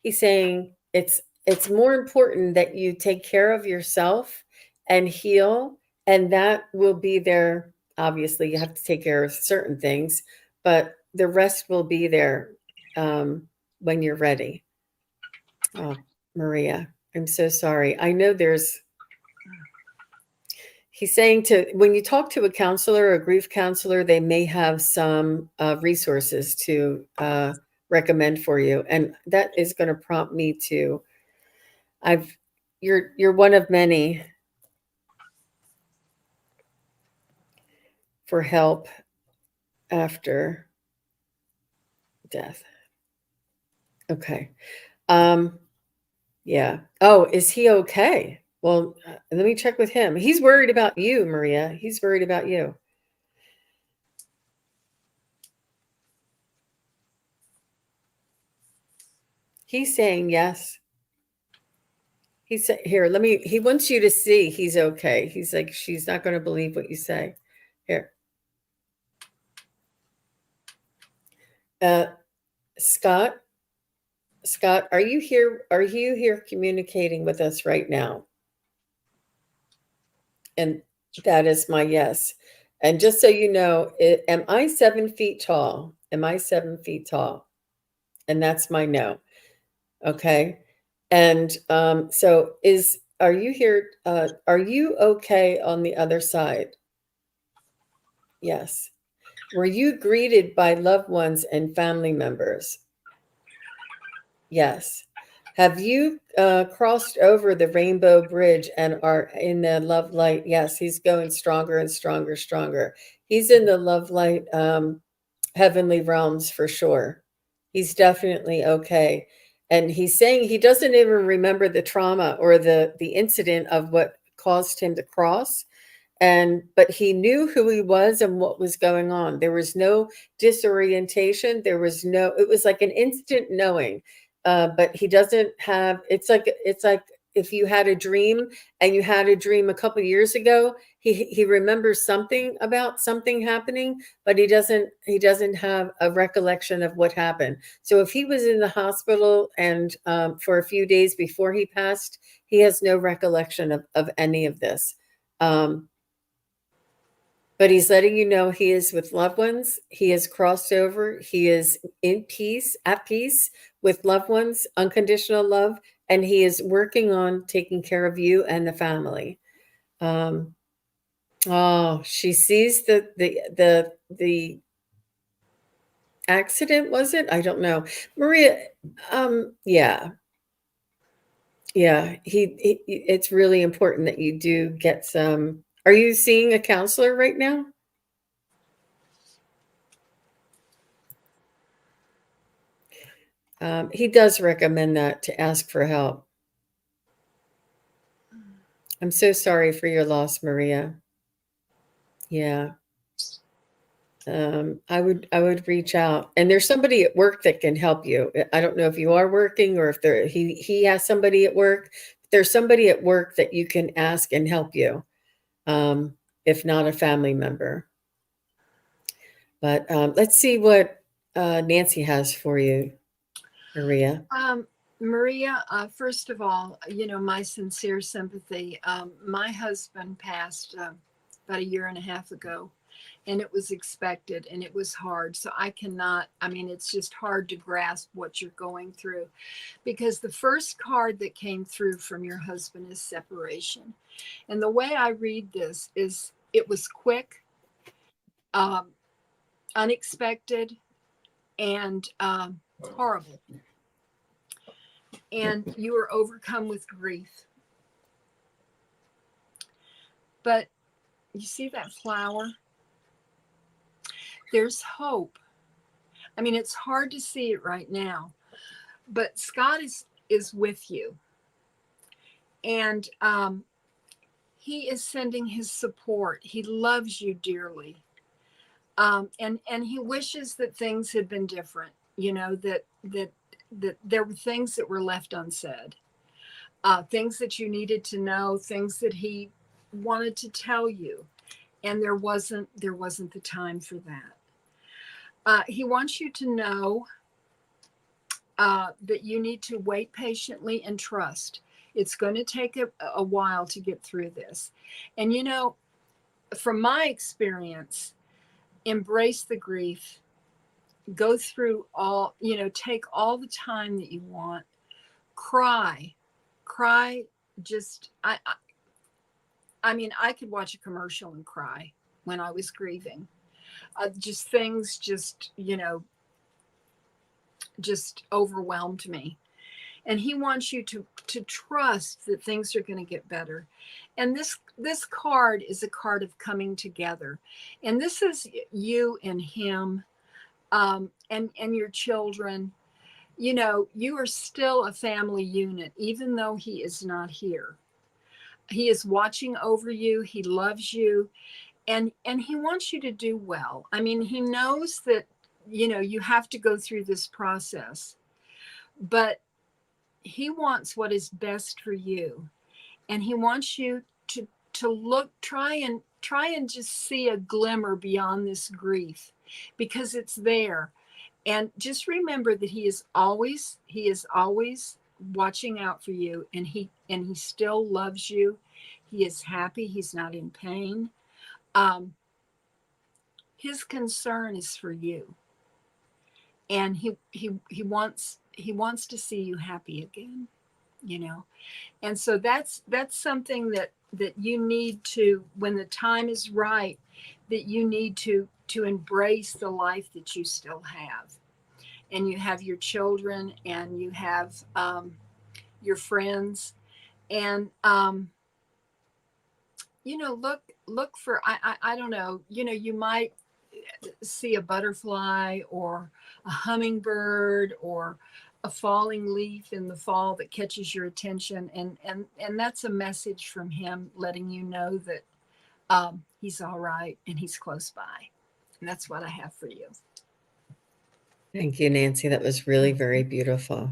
He's saying it's more important that you take care of yourself and heal, and that will be there. Obviously, you have to take care of certain things, but the rest will be there when you're ready. Oh, Maria, I'm so sorry. I know he's saying when you talk to a counselor, a grief counselor, they may have some resources to recommend for you, and that is going to prompt me to. You're one of many for help after death. Okay. Yeah. Oh, is he okay? Well, let me check with him. He's worried about you, Maria. He's worried about you. He's saying yes. He said, here, he wants you to see he's okay. He's like, she's not going to believe what you say. Here. Scott, are you here? Are you here communicating with us right now? And that is my yes. And just so you know, am I 7 feet tall? Am I 7 feet tall? And that's my no. Okay. And so are you here? Are you okay on the other side? Yes. Were you greeted by loved ones and family members? Yes. Have you crossed over the rainbow bridge and are in the love light? Yes, he's going stronger and stronger, stronger. He's in the love light heavenly realms for sure. He's definitely okay. And he's saying he doesn't even remember the trauma or the incident of what caused him to cross. But he knew who he was and what was going on. There was no disorientation. It was like an instant knowing. But he doesn't have, it's like if you had a dream and you had a dream a couple of years ago, he remembers something about something happening, but he doesn't have a recollection of what happened. So if he was in the hospital and for a few days before he passed, he has no recollection of any of this. But he's letting you know he is with loved ones. He has crossed over. He is at peace with loved ones, unconditional love, and he is working on taking care of you and the family. She sees the accident, was it? I don't know. Maria, yeah. Yeah, it's really important that you do get some. Are you seeing a counselor right now? He does recommend that to ask for help. I'm so sorry for your loss, Maria. Yeah. I would reach out, and there's somebody at work that can help you. I don't know if you are working or if he has somebody at work. There's somebody at work that you can ask and help you, if not a family member. But let's see what Nancy has for you, Maria. Maria, first of all, my sincere sympathy. My husband passed about 1.5 years ago, and it was expected and it was hard. So it's just hard to grasp what you're going through, because the first card that came through from your husband is separation. And the way I read this is it was quick, unexpected, and horrible. And you were overcome with grief. But you see that flower? There's hope. I mean, it's hard to see it right now, but Scott is with you, and he is sending his support. He loves you dearly, and he wishes that things had been different. You know, that there were things that were left unsaid, things that you needed to know, things that he wanted to tell you, and there wasn't the time for that. He wants you to know that you need to wait patiently and trust. It's going to take a while to get through this. And, you know, from my experience, embrace the grief, go through all, you know, take all the time that you want, cry, cry. Just, I mean, I could watch a commercial and cry when I was grieving. Just things just, you know, just overwhelmed me. And he wants you to trust that things are going to get better. And this card is a card of coming together, and this is you and him, and your children. You know, you are still a family unit even though he is not here. He is watching over you, he loves you, and he wants you to do well. I mean, he knows that, you know, you have to go through this process, but he wants what is best for you, and he wants you to look, try and just see a glimmer beyond this grief, because it's there. And just remember that he is always watching out for you, and he still loves you. He is happy, he's not in pain. His concern is for you, and he wants to see you happy again, you know. And so that's something that you need to, when the time is right, that you need to embrace the life that you still have. And you have your children, and you have your friends, and you know, look for, I don't know, you know, you might see a butterfly or a hummingbird or a falling leaf in the fall that catches your attention, and that's a message from him letting you know that he's all right and he's close by. And that's what I have for you. Thank you, Nancy. That was really very beautiful.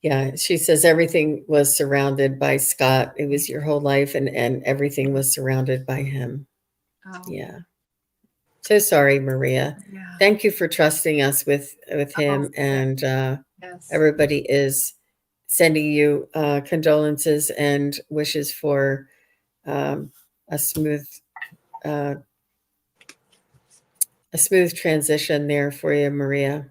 Yeah, she says everything was surrounded by Scott. It was your whole life, and everything was surrounded by him. Oh, Yeah. So sorry, Maria. yeah. Thank you for trusting us with him, and Yes. everybody is sending you condolences and wishes for a smooth transition there for you, Maria.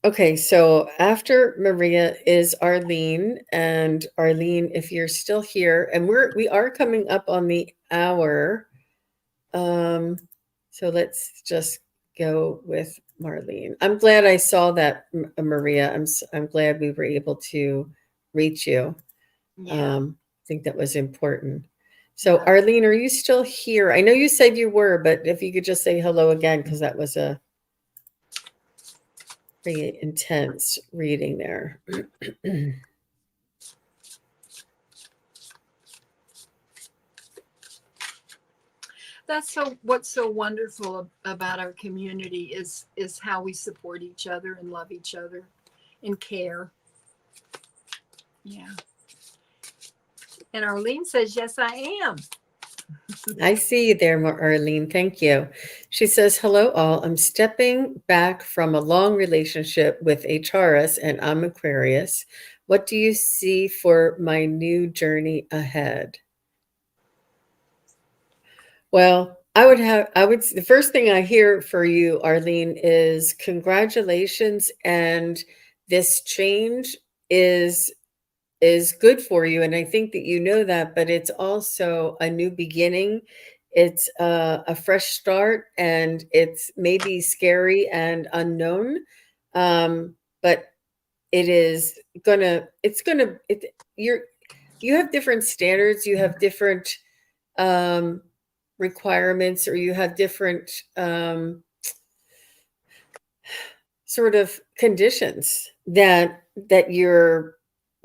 Okay, so after Maria is Arlene, and Arlene, if you're still here, and we are coming up on the hour. So let's just go with Marlene. I'm glad I saw that, Maria. I'm glad we were able to reach you. Yeah. I think that was important. So Yeah. Arlene, are you still here? I know you said you were, but if you could just say hello again, because that was a pretty intense reading there. That's what's so wonderful about our community is how we support each other and love each other and care. Yeah. And Arlene says, yes, I am. I see you there, Arlene. Thank you. She says, hello, all. I'm stepping back from a long relationship with a Taurus, and I'm Aquarius. What do you see for my new journey ahead? Well, the first thing I hear for you, Arlene, is congratulations. And this change is good for you, and I think that you know that, but it's also a new beginning. It's a fresh start, and it's maybe scary and unknown, but it's gonna you're you have different standards, you have different requirements, or you have different sort of conditions that you're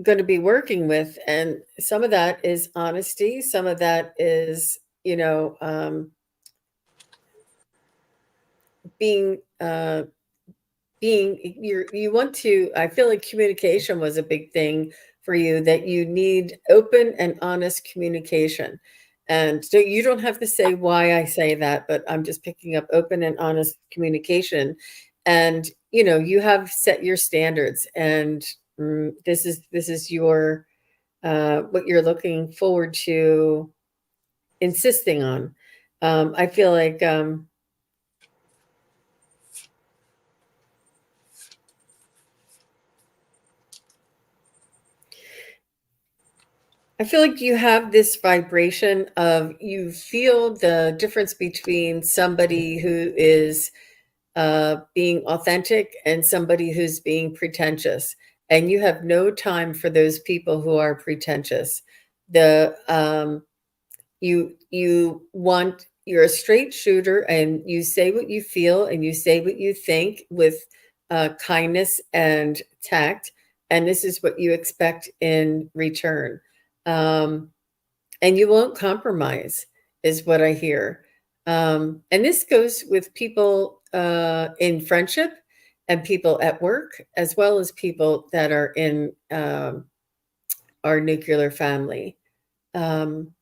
going to be working with, and some of that is honesty, some of that is, being you want to, I feel like communication was a big thing for you, that you need open and honest communication. And so you don't have to say why I say that, but I'm just picking up open and honest communication. And you have set your standards, and this is your what you're looking forward to insisting on. I feel like you have this vibration of, you feel the difference between somebody who is being authentic and somebody who's being pretentious. And you have no time for those people who are pretentious. The you're a straight shooter, and you say what you feel and you say what you think with kindness and tact, and this is what you expect in return. um, and you won't compromise, is what I hear. And this goes with people in friendship, and people at work, as well as people that are in our nuclear family. um,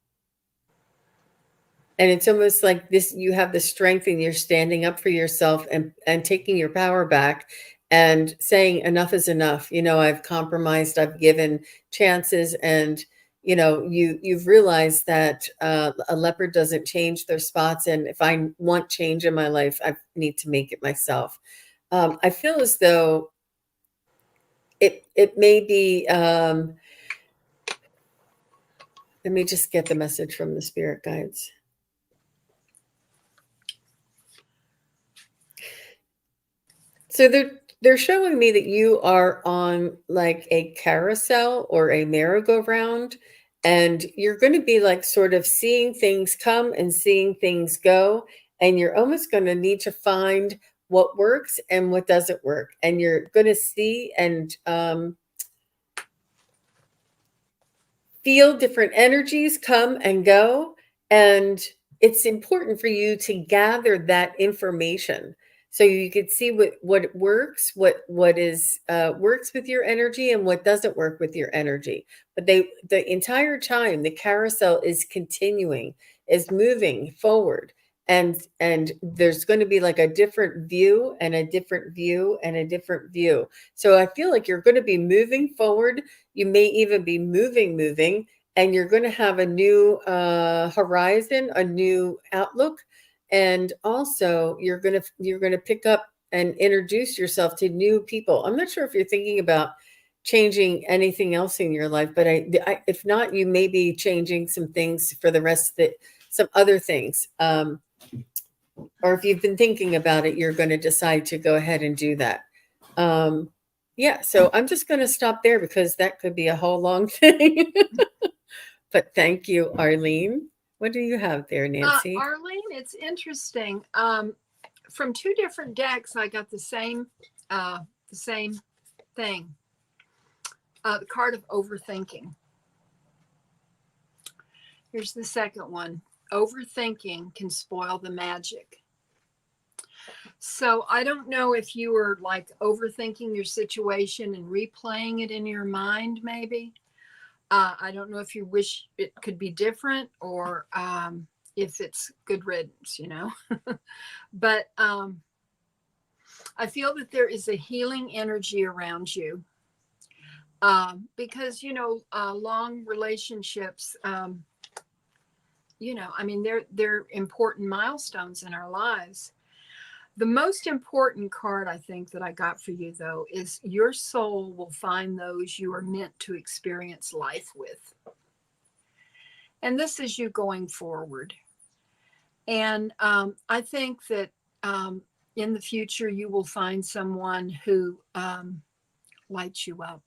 and it's almost like this, you have the strength, and you're standing up for yourself, and taking your power back, and saying enough is enough. I've compromised, I've given chances, and you've realized that a leopard doesn't change their spots, and if I want change in my life, I need to make it myself. I feel as though it may be, let me just get the message from the spirit guides. So they're showing me that you are on like a carousel or a merry-go-round, and you're going to be like sort of seeing things come and seeing things go, and you're almost going to need to find what works and what doesn't work, and you're going to see and feel different energies come and go. And it's important for you to gather that information, so you could see what works, what is works with your energy, and what doesn't work with your energy. But the entire time, the carousel is continuing, is moving forward, and there's going to be like a different view and a different view and a different view. So I feel like you're going to be moving forward. You may even be moving, and you're going to have a new horizon, a new outlook. And also you're going to pick up and introduce yourself to new people. I'm not sure if you're thinking about changing anything else in your life, but if not, you may be changing some things for the rest of it, some other things. Or if you've been thinking about it, you're going to decide to go ahead and do that. Yeah, so I'm just going to stop there, because that could be a whole long thing. But thank you, Arlene. What do you have there, Nancy? Arlene, it's interesting. From two different decks, I got the same thing. The card of overthinking. Here's the second one. Overthinking can spoil the magic. So I don't know if you were like overthinking your situation and replaying it in your mind, maybe. I don't know if you wish it could be different, or if it's good riddance, But I feel that there is a healing energy around you, because, long relationships, I mean, they're important milestones in our lives. The most important card I think that I got for you, though, is your soul will find those you are meant to experience life with. And this is you going forward. And I think that in the future, you will find someone who lights you up,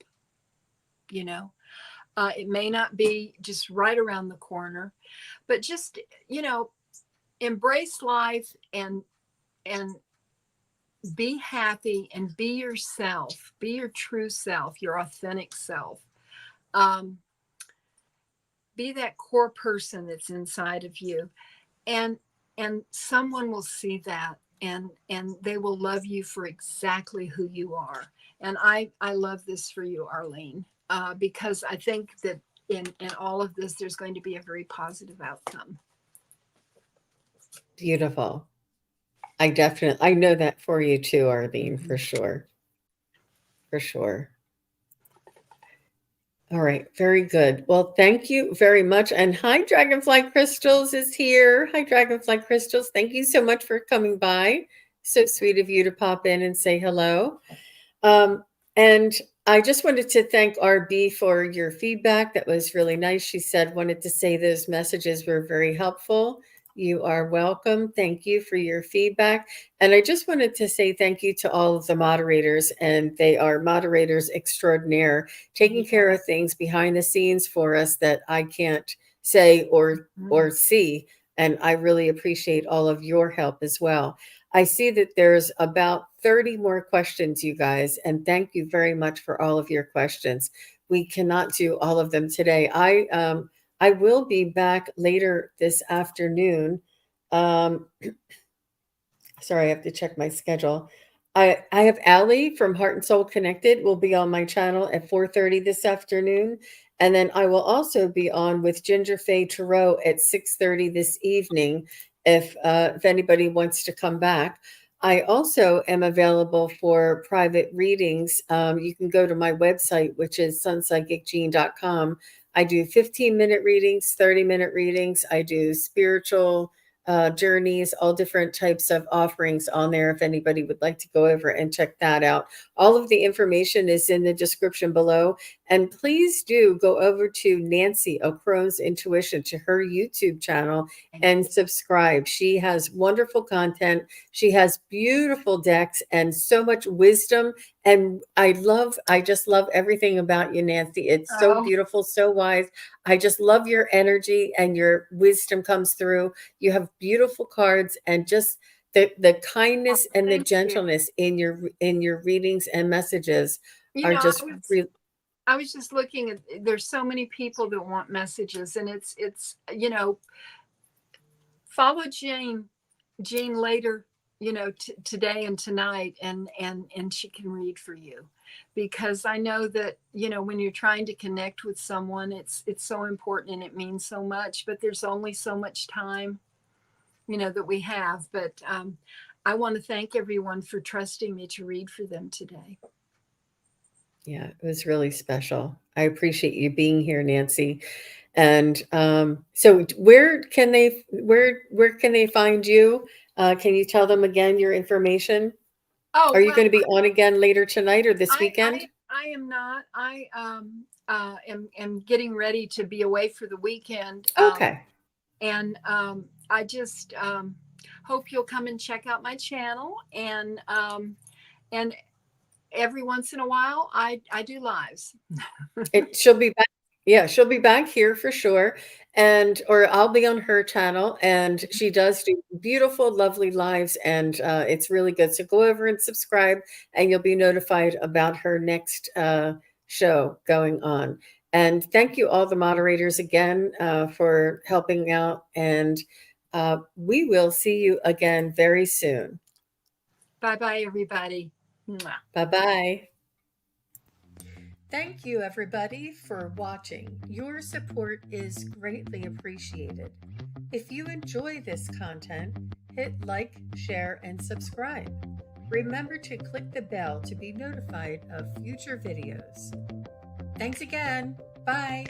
It may not be just right around the corner, but just, embrace life and be happy and be yourself, be your true self, your authentic self. Um, be that core person that's inside of you, and someone will see that, and they will love you for exactly who you are. And I love this for you, Arlene, because I think that in all of this, there's going to be a very positive outcome. Beautiful. I know that for you too, Arlene, for sure. For sure. All right, very good. Well, thank you very much. And hi, Dragonfly Crystals is here. Hi, Dragonfly Crystals. Thank you so much for coming by. So sweet of you to pop in and say hello. And I just wanted to thank RB for your feedback. That was really nice. She said, wanted to say those messages were very helpful. You are welcome. Thank you for your feedback. And I just wanted to say thank you to all of the moderators, and they are moderators extraordinaire, taking care of things behind the scenes for us that I can't say or see. And I really appreciate all of your help as well. I see that there's about 30 more questions, you guys, and thank you very much for all of your questions. We cannot do all of them today. I will be back later this afternoon. Sorry, I have to check my schedule. I have Allie from Heart and Soul Connected will be on my channel at 4:30 this afternoon. And then I will also be on with Ginger Faye Tarot at 6:30 this evening if anybody wants to come back. I also am available for private readings. You can go to my website, which is sunpsychicjean.com. I do 15-minute readings, 30-minute readings. I do spiritual journeys, all different types of offerings on there if anybody would like to go over and check that out. All of the information is in the description below. And please do go over to Nancy O'Crone's Intuition, to her YouTube channel, and subscribe. She has wonderful content. She has beautiful decks and so much wisdom. And I just love everything about you, Nancy. It's so beautiful, so wise. I just love your energy, and your wisdom comes through. You have beautiful cards, and just the kindness and the gentleness in your readings and messages are just really. I was just looking at, there's so many people that want messages, and it's follow Jean later, today and tonight, and she can read for you, because I know that, when you're trying to connect with someone, it's so important and it means so much, but there's only so much time, that we have. But I want to thank everyone for trusting me to read for them today. Yeah, it was really special. I appreciate you being here, Nancy. And so where can they find you? Can you tell them again your information? Are you going to be on again later tonight or this weekend? I am not. I am getting ready to be away for the weekend. Okay. And I just hope you'll come and check out my channel, and every once in a while I do lives. She'll be back. Yeah, she'll be back here for sure. Or I'll be on her channel, and she does do beautiful, lovely lives, and it's really good. So go over and subscribe, and you'll be notified about her next show going on. And thank you, all the moderators, again, for helping out. And we will see you again very soon. Bye-bye, everybody. Bye-bye. Thank you, everybody, for watching. Your support is greatly appreciated. If you enjoy this content, hit like, share, and subscribe. Remember to click the bell to be notified of future videos. Thanks again. Bye.